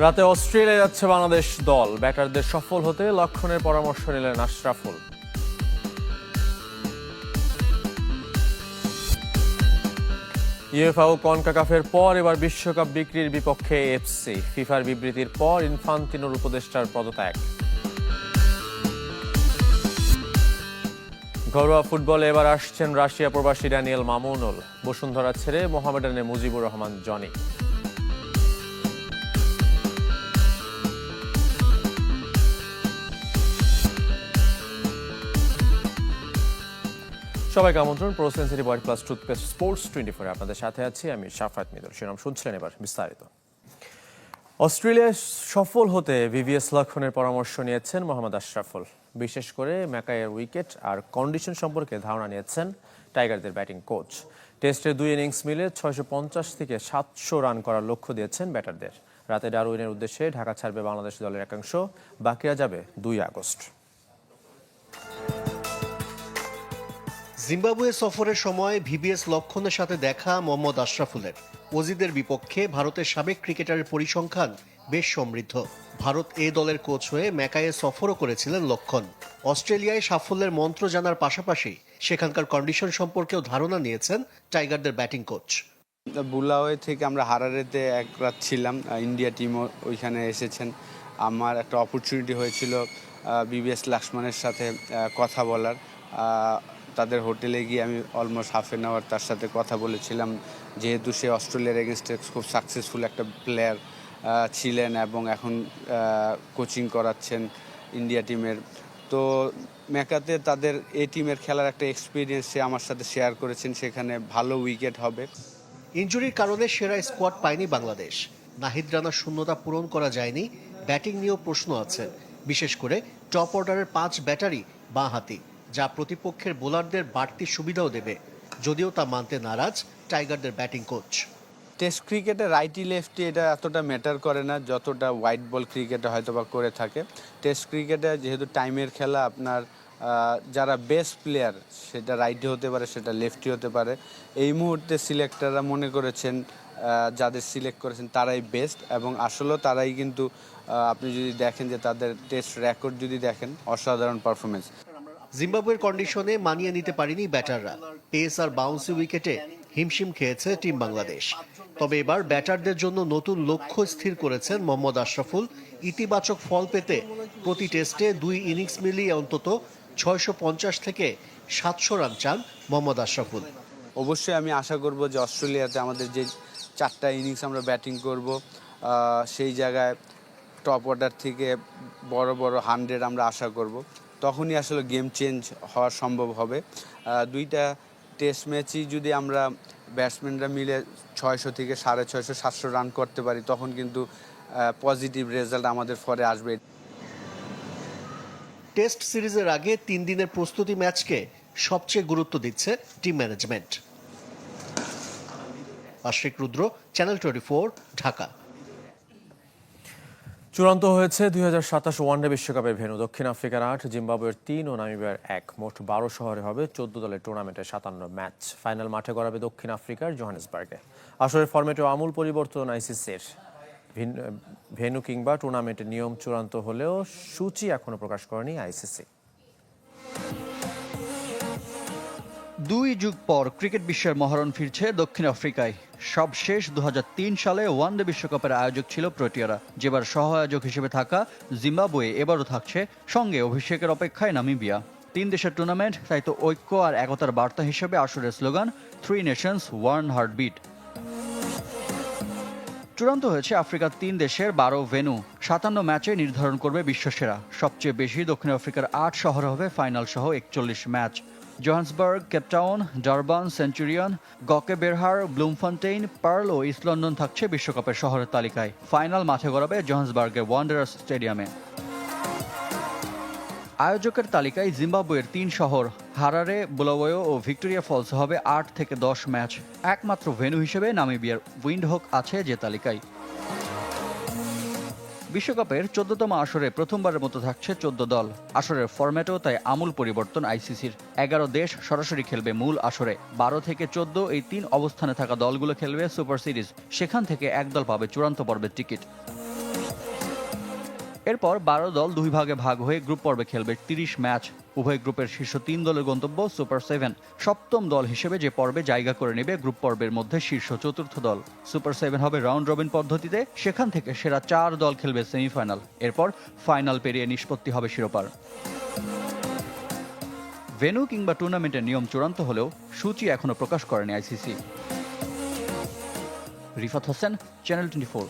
রাতে অস্ট্রেলিয়া যাচ্ছে বাংলাদেশ দল। ব্যাটারদের সফল হতে লক্ষণের পরামর্শ নিলেন আশরাফুল। ইউএফা ও কনকাকাফের পর এবার বিশ্বকাপ বিক্রির বিপক্ষে এফসি। ফিফার বিবৃতির পর ইনফান্তিনোর উপদেষ্টার পদত্যাগ। ঘরোয়া ফুটবলে এবার আসছেন রাশিয়া প্রবাসী ড্যানিয়েল মামুনুল। বসুন্ধরা ছেড়ে মোহামেডানে মুজিবুর রহমান জনি। সবাইকে আমন্ত্রণ pro sensitive white plus toothpaste sports 24 আপনাদের সাথে আছি আমি শাফাত মিদুল। শিরোনাম শুনছিলেন, এবার বিস্তারিত। অস্ট্রেলিয়ায় সফল হতে ভিভিএস লক্ষণের পরামর্শ নিয়েছেন মোহাম্মদ আশরাফুল। বিশেষ করে ম্যাকাইয়ের উইকেট আর কন্ডিশন সম্পর্কে ধারণা নিয়েছেন টাইগারদের ব্যাটিং কোচ। টেস্টের 2 ইনিংস মিলে 650 থেকে 700 রান করার লক্ষ্য দিয়েছেন ব্যাটারদের। রাতে ডারউইনের উদ্দেশ্যে ঢাকা ছাড়বে বাংলাদেশ দলের একাংশ। বাকিরা যাবে 2 আগস্ট। জিম্বাবুয়ে সফরের সময় ভিভিএস লক্ষণের সাথে দেখা মোহাম্মদ আশরাফুলের। অজিদের বিপক্ষে ভারতের সাবেক ক্রিকেটারের পরিসংখ্যান বেশ সমৃদ্ধ। ভারত এ দলের কোচ হয়ে ম্যাকাইয়ে সফরও করেছিলেন লক্ষণ। অস্ট্রেলিয়ায় সাফল্যের মন্ত্র জানার পাশাপাশি সেখানকার কন্ডিশন সম্পর্কেও ধারণা নিয়েছেন টাইগারদের ব্যাটিং কোচ। বুলাওয়ে থেকে আমরা হারারেতে এক রাত ছিলাম, ইন্ডিয়া টিমও ওইখানে এসেছেন। আমার একটা অপরচুনিটি হয়েছিল ভিভিএস লক্ষ্মণের সাথে কথা বলার। তাদের হোটেলে গিয়ে আমি অলমোস্ট হাফ অ্যান আওয়ার তার সাথে কথা বলেছিলাম, যেহেতু সে অস্ট্রেলিয়ার এগেনস্টে খুব সাকসেসফুল একটা প্লেয়ার ছিলেন এবং এখন কোচিং করাচ্ছেন ইন্ডিয়া টিমের। তো ম্যাকাতে তাদের এই টিমের খেলার একটা এক্সপিরিয়েন্স সে আমার সাথে শেয়ার করেছেন। সেখানে ভালো উইকেট হবে। ইনজুরির কারণে সেরা স্কোয়াড পায়নি বাংলাদেশ। নাহিদ রানার শূন্যতা পূরণ করা যায়নি। ব্যাটিং নিয়েও প্রশ্ন আছে, বিশেষ করে টপ অর্ডারের 5 ব্যাটারি বাঁহাতি, যা প্রতিপক্ষের বোলারদের বাড়তি সুবিধাও দেবে, যদিও তা মানতে নারাজ টাইগারদের ব্যাটিং কোচ। টেস্ট ক্রিকেটে রাইটি লেফটি এটা এতটা ম্যাটার করে না যতটা হোয়াইট বল ক্রিকেটে হয়তো বা করে থাকে। টেস্ট ক্রিকেটে যেহেতু টাইমের খেলা, আপনার যারা বেস্ট প্লেয়ার সেটা রাইটি হতে পারে, সেটা লেফটি হতে পারে। এই মুহূর্তে সিলেক্টররা মনে করেছেন যাদের সিলেক্ট করেছেন তারাই বেস্ট, এবং আসলেও তারাই কিন্তু আপনি যদি দেখেন যে তাদের টেস্ট রেকর্ড যদি দেখেন, অসাধারণ পারফরমেন্স। জিম্বাবুয়ের কন্ডিশনে মানিয়ে নিতে পারেনি ব্যাটাররা। পেস আর বাউন্সি উইকেটে হিমশিম খেয়েছে টিম বাংলাদেশ। তবে এবার ব্যাটারদের জন্য নতুন লক্ষ্য স্থির করেছেন মোহাম্মদ আশরাফুল। ইতিবাচক ফল পেতে প্রতি টেস্টে 2 ইনিংস মিলিয়ে অন্তত 650 থেকে 700 রান চান মোহাম্মদ আশরাফুল। অবশ্যই আমি আশা করব যে অস্ট্রেলিয়াতে আমাদের যে 4টা ইনিংস আমরা ব্যাটিং করব, সেই জায়গায় টপ অর্ডার থেকে বড় বড় 100 আমরা আশা করব। তখনই আসলে গেম চেঞ্জ হওয়া সম্ভব হবে। 2টা টেস্ট ম্যাচই যদি আমরা ব্যাটসম্যানরা মিলে 600 থেকে 650 700 রান করতে পারি, তখন কিন্তু পজিটিভ রেজাল্ট আমাদের ফরে আসবে। টেস্ট সিরিজের আগে 3 দিনের প্রস্তুতি ম্যাচকে সবচেয়ে গুরুত্ব দিচ্ছে টিম ম্যানেজমেন্ট। আশিক রুদ্র, চ্যানেল 24, ঢাকা। চূড়ান্ত হয়েছে 2027 ওয়ানডে বিশ্বকাপের ভেন্যু। দক্ষিণ আফ্রিকার 8, জিম্বাবুয়ের 3 ও নামিবিয়ার 1। মোট 12 শহরে হবে 14 দলের টুর্নামেন্টের 57 ম্যাচ। ফাইনাল মাঠে গড়াবে দক্ষিণ আফ্রিকার জোহানেসবার্গে। আসরের ফরম্যাটেও আমূল পরিবর্তন আইসিসির। ভেন্যু কিংবা টুর্নামেন্টের নিয়ম চূড়ান্ত হলেও সূচি এখনো প্রকাশ করেনি আইসিসি। 2 যুগ পর ক্রিকেট বিশ্বের মহারণ ফিরছে দক্ষিণ আফ্রিকায়। সবশেষ 2003 সালে ওয়ানডে বিশ্বকাপের আয়োজক ছিল প্রোটিয়ারা। যেবার সহ আয়োজক হিসেবে থাকা জিম্বাবুয়ে এবারও থাকছে, সঙ্গে অভিষেকের অপেক্ষায় নামিবিয়া। 3 দেশের টুর্নামেন্ট, তাই তো ঐক্য আর একতার বার্তা হিসেবে আসরের স্লোগান 3 নেশনস 1 হার্টবিট। চূড়ান্ত হয়েছে আফ্রিকার 3 দেশের 12 ভেন্যু। 57 ম্যাচে নির্ধারণ করবে বিশ্বসেরা। সবচেয়ে বেশি দক্ষিণ আফ্রিকার 8 শহরে হবে ফাইনাল সহ 41 match. Johannesburg, Cape Town, Durban, Centurion, গকেবেরহার, ব্লুমফন্টেইন, পার্ল ও ইস্ট লন্ডন থাকছে বিশ্বকাপের শহরের তালিকায়। ফাইনাল মাঠে গড়াবে জোহান্সবার্গের ওয়ান্ডারার্স স্টেডিয়ামে। আয়োজকের তালিকায় জিম্বাবুয়ের 3 শহর হারারে, বুলাওয়ে ও ভিক্টোরিয়া ফলস হবে 8 থেকে 10 ম্যাচ। একমাত্র ভেন্যু হিসেবে নামিবিয়ার উইন্ডহোক আছে যে তালিকায়। বিশ্বকাপের 14তম আসরে প্রথমবারের মতো থাকছে 14 দল। আসরের ফরম্যাটও তাই আমূল পরিবর্তন আইসিসির। 11 দেশ সরাসরি খেলবে মূল আসরে। 12 থেকে 14 এই 3 অবস্থানে থাকা দলগুলো খেলবে সুপার সিরিজ। সেখান থেকে এক দল পাবে চূড়ান্ত পর্বের টিকিট। এরপর 12 দল 2 ভাগে ভাগ হয়ে গ্রুপ পর্বে খেলবে 30 ম্যাচ। উভয় গ্রুপের শীর্ষ 3 দলের গন্তব্য সুপার 7। সপ্তম দল হিসেবে যে পর্বে জায়গা করে নেবে গ্রুপ পর্বের মধ্যে শীর্ষ 4র্থ দল। সুপার 7 হবে রাউন্ড রবিন পদ্ধতিতে, সেখান থেকে সেরা 4 দল খেলবে সেমিফাইনাল। এরপর ফাইনাল পেরিয়ে নিষ্পত্তি হবে শিরোপার। ভেন্যু কিংবা টুর্নামেন্টের নিয়ম চূড়ান্ত হলেও সূচি এখনো প্রকাশ করেনি ICC. Rifat Hossain, channel 24।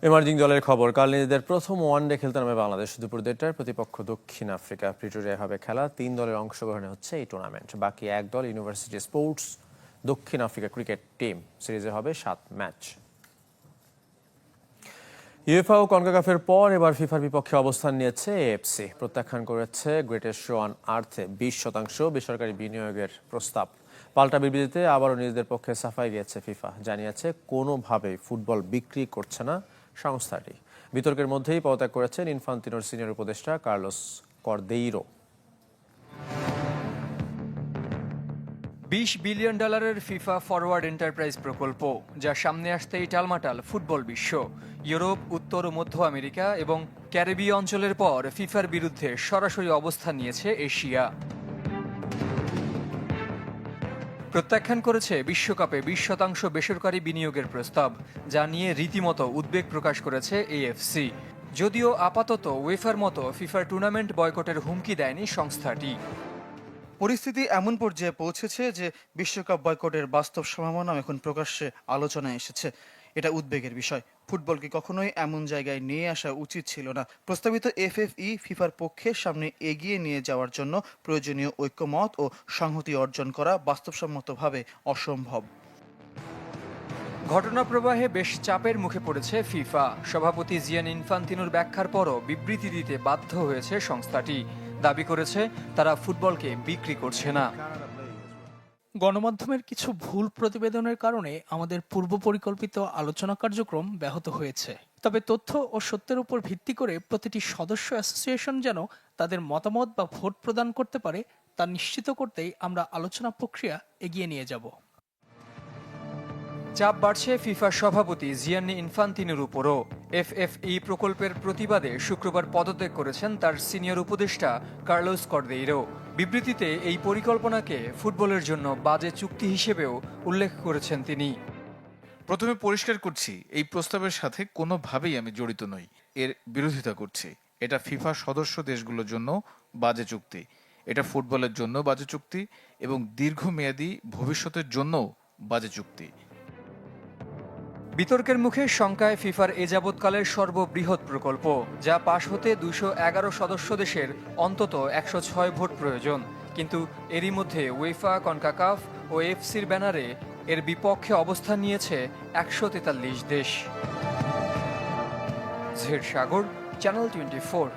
Emerging দলের খবর, কাল নিজেদের প্রথম ওয়ানডে খেলতে নামে বাংলাদেশ। দুপুর 1টায় প্রতিপক্ষ দক্ষিণ আফ্রিকা। প্রিটোরিয়ায় হবে খেলা। 3 দলের অংশগ্রহণে হচ্ছে এই টুর্নামেন্ট। বাকি 1 দল ইউনিভার্সিটি স্পোর্টস দক্ষিণ আফ্রিকা ক্রিকেট টিম। সিরিজে হবে 7 ম্যাচ। ইউএফা ও কনকাকাফের পর এবার ফিফার বিপক্ষে অবস্থান নিয়েছে এএফসি। প্রত্যাখ্যান করেছে গ্রেটেস্ট শো অন আর্থে 20% বেসরকারি বিনিয়োগের প্রস্তাব। পাল্টা বিবৃতিতে আবারও নিজেদের পক্ষে সাফাই গিয়েছে ফিফা। জানিয়েছে কোনোভাবেই ফুটবল বিক্রি করছে না সংস্থাটি। বিতর্কের মধ্যেই পদত্যাগ করেছেন ইনফান্তিনোর সিনিয়র উপদেষ্টা Carlos Cordeiro. $20 billion FIFA Forward enterprise প্রকল্প, যা সামনে আসতেই টালমাটাল ফুটবল বিশ্ব। ইউরোপ, উত্তর ও মধ্য আমেরিকা এবং ক্যারিবীয় অঞ্চলের পর ফিফার বিরুদ্ধে সরাসরি অবস্থান নিয়েছে এশিয়া। প্রত্যাখ্যান করেছে বিশ্বকাপে 20% বেসরকারি বিনিয়োগের প্রস্তাব, যা নিয়ে রীতিমতো উদ্বেগ প্রকাশ করেছে এএফসি। যদিও আপাতত ওয়েফার মতো ফিফার টুর্নামেন্ট বয়কটের হুমকি দেয়নি সংস্থাটি। পরিস্থিতি এমন পর্যায়ে পৌঁছেছে যে বিশ্বকাপ বয়কটের বাস্তব সম্ভাবনা এখন প্রকাশ্যে আলোচনায় এসেছে। এটা উদ্বেগের বিষয়। ফুটবলকে কখনোই এমন জায়গায় নিয়ে আসা উচিত ছিল না। প্রস্তাবিত এফএফই ফিফার পক্ষে সামনে এগিয়ে নিয়ে যাওয়ার জন্য প্রয়োজনীয় ঐক্যমত ও সংহতি অর্জন করা বাস্তবসম্মতভাবে অসম্ভব। ঘটনা প্রবাহে বেশ চাপের মুখে পড়েছে ফিফা। সভাপতি জিয়ানি ইনফান্তিনোর ব্যাখ্যার পরও বিবৃতি দিতে বাধ্য হয়েছে সংস্থাটি। দাবি করেছে তারা ফুটবলকে বিক্রি করছে না। গণমাধ্যমের কিছু ভুল প্রতিবেদনের কারণে আমাদের পূর্ব পরিকল্পিত আলোচনা কার্যক্রম ব্যাহত হয়েছে। তবে তথ্য ও সত্যের উপর ভিত্তি করে প্রতিটি সদস্য অ্যাসোসিয়েশন যেন তাদের মতামত বা ভোট প্রদান করতে পারে তা নিশ্চিত করতেই আমরা আলোচনা প্রক্রিয়া এগিয়ে নিয়ে যাব। চাপ বাড়ছে ফিফার সভাপতি জিয়ানি ইনফান্তিনোর উপরও। এফএফই প্রকল্পের প্রতিবাদে শুক্রবার পদত্যাগ করেছেন তার সিনিয়র উপদেষ্টা কার্লোস কর্দেইরো। বিবৃতিতে এই পরিকল্পনাকে ফুটবলের জন্য বাজে চুক্তি হিসেবেও উল্লেখ করেছেন তিনি। প্রথমে পরিষ্কার করছি, এই প্রস্তাবের সাথে কোনোভাবেই আমি জড়িত নই। এর বিরোধিতা করছি। এটা ফিফা সদস্য দেশগুলোর জন্য বাজে চুক্তি। এটা ফুটবলের জন্য বাজে চুক্তি এবং দীর্ঘমেয়াদী ভবিষ্যতের জন্য বাজে চুক্তি। বিতর্কের মুখে শঙ্কায় ফিফার এ যাবৎকালের সর্ববৃহৎ প্রকল্প, যা পাশ হতে 211 সদস্য দেশের অন্তত 106 ভোট প্রয়োজন। কিন্তু এরই মধ্যে ওয়েফা, কনকাকাফ ও এফসির ব্যানারে এর বিপক্ষে অবস্থান নিয়েছে 143 দেশ। জেড সাগর, চ্যানেল 24।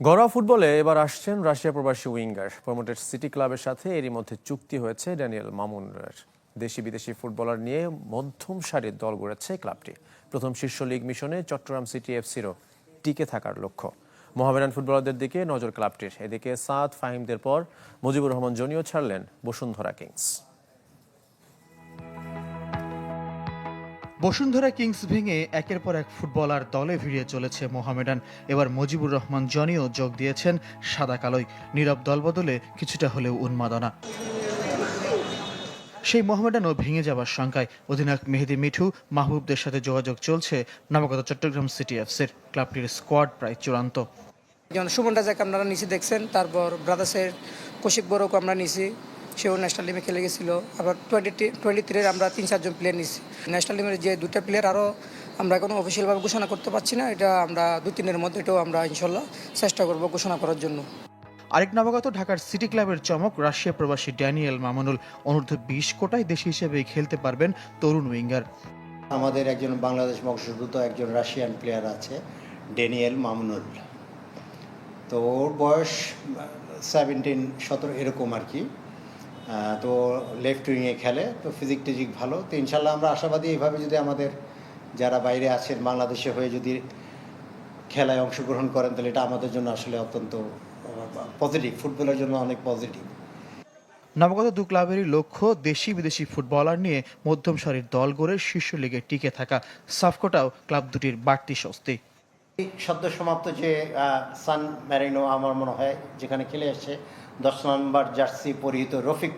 ঘরোয়া ফুটবলে এবার আসছেন রাশিয়া প্রবাসী উইঙ্গার। প্রমোটেড সিটি ক্লাবের সাথে এরই মধ্যে চুক্তি হয়েছে ড্যানিয়েল মামুনের। দেশি বিদেশি ফুটবলার নিয়ে মধ্যম সারির দল গড়েছে ক্লাবটি। প্রথম শীর্ষ লিগ মিশনে চট্টগ্রাম সিটি এফসিরও টিকে থাকার লক্ষ্য। মোহামেডান ফুটবলারদের দিকে নজর ক্লাবটির। এদিকে সাদ ফাহিমদের পর মুজিবুর রহমান জনিও ছাড়লেন বসুন্ধরা কিংস। বসুন্ধরা কিংস ভেঙে একের পর এক ফুটবলার দলে ভিড়িয়ে চলেছে মোহামেডান। এবার মুজিবুর রহমান জনিও যোগ দিয়েছেন সাদা কালোয়। নীরব দলবদলে কিছুটা হলেও উন্মাদনা। সেই মোহামেডানও ভেঙে যাবার শঙ্কায়। অধিনায়ক মেহেদী মিঠু, মাহবুবদের সাথে যোগাযোগ চলছে নবাগত চট্টগ্রাম সিটি এফসির। ক্লাবটির স্কোয়াড প্রায় চূড়ান্ত। যেমন সুমন রাজাকে আপনারা নিচে দেখছেন, তারপর ব্রাদার্সের কৌশিক বড়কে আমরা নিছি, সেও ন্যাশনাল টিমে খেলে গেছিল। আবার 23 আমরা 3-4 জন প্লেয়ার নিছি। ন্যাশনাল টিমের যে 2টা প্লেয়ার আরও আমরা এখনো অফিসিয়ালভাবে ঘোষণা করতে পারছি না। এটা আমরা 2-3 মধ্যে এটাও আমরা ইনশাল্লাহ চেষ্টা করব ঘোষণা করার জন্য। আরেক নবাগত ঢাকার সিটি ক্লাবের চমক রাশিয়া প্রবাসী ড্যানিয়েল মামুনুল। অনূর্ধ্ব 20 কোটায় দেশি হিসেবে খেলতে পারবেন তরুণ উইঙ্গার। আমাদের একজন বাংলাদেশ বংশোদ্ভূত একজন রাশিয়ান প্লেয়ার আছে, ড্যানিয়েল মামুনুল। তো ওর বয়স 17-17 এরকম আর কি। তো লেফট উইংয়ে খেলে, তো ফিজিক টিজিক ভালো। তো ইনশাল্লাহ আমরা আশাবাদী এইভাবে যদি আমাদের যারা বাইরে আছেন বাংলাদেশে হয়ে যদি খেলায় অংশগ্রহণ করেন তাহলে এটা আমাদের জন্য আসলে অত্যন্ত পজিটিভ, ফুটবলের জন্য অনেক পজিটিভ। নবাগত দু ক্লাবেরই লক্ষ্য দেশি বিদেশি ফুটবলার নিয়ে মধ্যম সারির দল গড়ে শীর্ষ লিগে টিকে থাকা। সাফকোটাও ক্লাব দুটির বাড়তি স্বস্তি। সদ্য সমাপ্ত যে সান ম্যারিনো আমার মনে হয় যেখানে খেলে এসেছে 10 নম্বর জার্সি পরিহিত রফিক,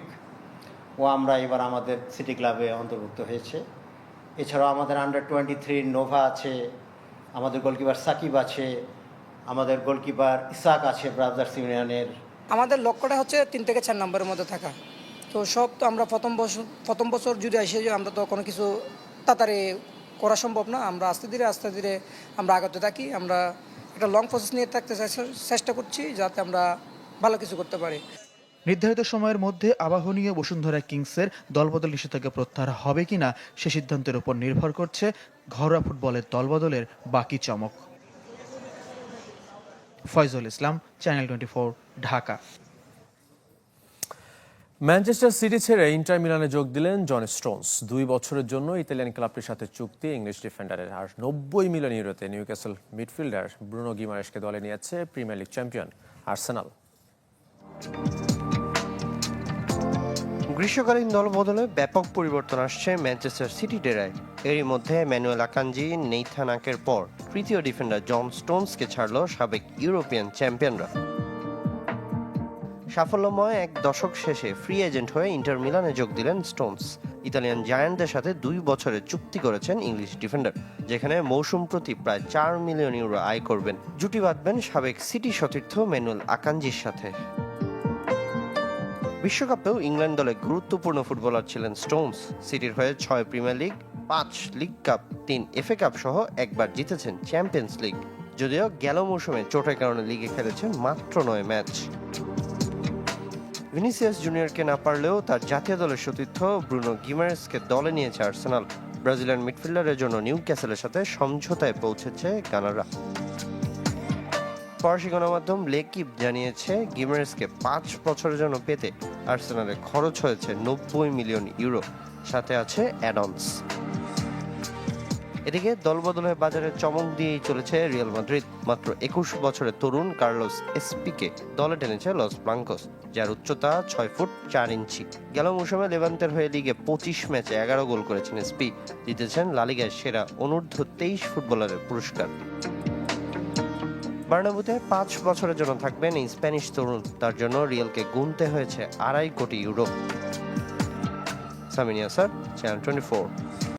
ও আমরা এবার আমাদের সিটি ক্লাবে অন্তর্ভুক্ত হয়েছে। এছাড়াও আমাদের আন্ডার-23 নোভা আছে, আমাদের গোলকিপার সাকিব আছে, আমাদের গোলকিপার ইসাক আছে ব্রাদার্স ইউনিয়নের। আমাদের লক্ষ্যটা হচ্ছে 3 থেকে 4 নম্বরের মধ্যে থাকা। তো সব তো আমরা প্রথম বছর যদি এসে আমরা তো কোনো কিছু তাড়াতাড়ি করা সম্ভব না। আমরা আস্তে ধীরে আমরা আগাতে থাকি। আমরা একটা লং প্রসেস নিয়ে থাকতে চেষ্টা করছি যাতে আমরা ভালো কিছু করতে পারি। নির্ধারিত সময়ের মধ্যে আবাহনীয় বসুন্ধরা কিংসের দলবদল নিষেধাজ্ঞা প্রত্যাহার হবে কিনা সে সিদ্ধান্তের উপর নির্ভর করছে ঘরোয়া ফুটবলের দলবদলের বাকি চমক। ফয়জুল ইসলাম, চ্যানেল 24, ঢাকা। ম্যানচেস্টার সিটি ছেড়ে ইন্টার মিলানে যোগ দিলেন জন স্টোনস। 2 বছরের জন্য ইতালিয়ান ক্লাবটির সাথে চুক্তি ইংলিশ ডিফেন্ডারের। আর 90 মিলিয়ন ইউরোতে নিউক্যাসল মিডফিল্ডার ব্রুনো গিমারেশকে দলে নিয়েছে প্রিমিয়ার লিগ চ্যাম্পিয়ন আর্সেনাল। গ্রীষ্মকালীন দল বদলে ব্যাপক পরিবর্তন আসছে ম্যানচেস্টার সিটি ডেরায়। এরই মধ্যে ম্যানুয়েল আকানজি, নেইথান আকের পর তৃতীয় ডিফেন্ডার জন স্টোনসকে ছাড়ল সাবেক ইউরোপিয়ান চ্যাম্পিয়নরা। সাফল্যময় এক দশক শেষে ফ্রি এজেন্ট হয়ে ইন্টার মিলানে যোগ দিলেন স্টোনস। ইতালিয়ান জায়ান্টদের সাথে 2 বছরের চুক্তি করেছেন ইংলিশ ডিফেন্ডার, যেখানে মৌসুম প্রতি প্রায় 4 মিলিয়ন ইউরো আয় করবেন। জুটি বাঁধবেন সাবেক সিটি সতীর্থ ম্যানুয়েল আকানজির সাথে। বিশ্বকাপেও ইংল্যান্ড দলে গুরুত্বপূর্ণ ফুটবলার ছিলেন স্টোনস। সিটির হয়ে 6 premier league, 5 league cup, 3 FA cup সহ একবার জিতেছেন চ্যাম্পিয়ন্স লিগ। যদিও গেল মৌসুমে চোটের কারণে লিগে খেলেছেন মাত্র 9 ম্যাচ। ভিনিসিয়াস জুনিয়রকে না পারলেও তার জাতীয় দলের সতীর্থ ব্রুনো গিমারেসকে দলে নিয়েছে আর্সেনাল। ব্রাজিলিয়ান মিডফিল্ডারের জন্য নিউক্যাসলের সাথে সমঝোতায় পৌঁছেছে গানাররা। ফরাসি গণমাধ্যম লেকিপ জানিয়েছে গিমারেসকে 5 বছরের জন্য পেতে আর্সেনালের খরচ হয়েছে 90 মিলিয়ন ইউরো, সাথে আছে অ্যাডন্স। এদিকে দলবদলের বাজারে চমক দিয়েই চলেছে রিয়াল মাদ্রিদ। মাত্র 21 বছরের তরুণ কার্লোস এসপিকে দলে টেনেছে লস ব্লাঙ্কোস, যার উচ্চতা 6 ফুট 4 ইঞ্চি। গেল মৌসুমে লেভান্তের হয়ে লিগে 25 ম্যাচে 11 গোল করেছেন এসপি, জিতেছেন লা লিগার সেরা অনূর্ধ্ব 23 ফুটবলারের পুরস্কার। বার্নাবুতে 5 বছরের জন্য থাকবেন এই স্প্যানিশ তরুণ। তার জন্য রিয়ালকে গুনতে হয়েছে 2.5 কোটি ইউরো। সামিনিয়া sir, channel 24।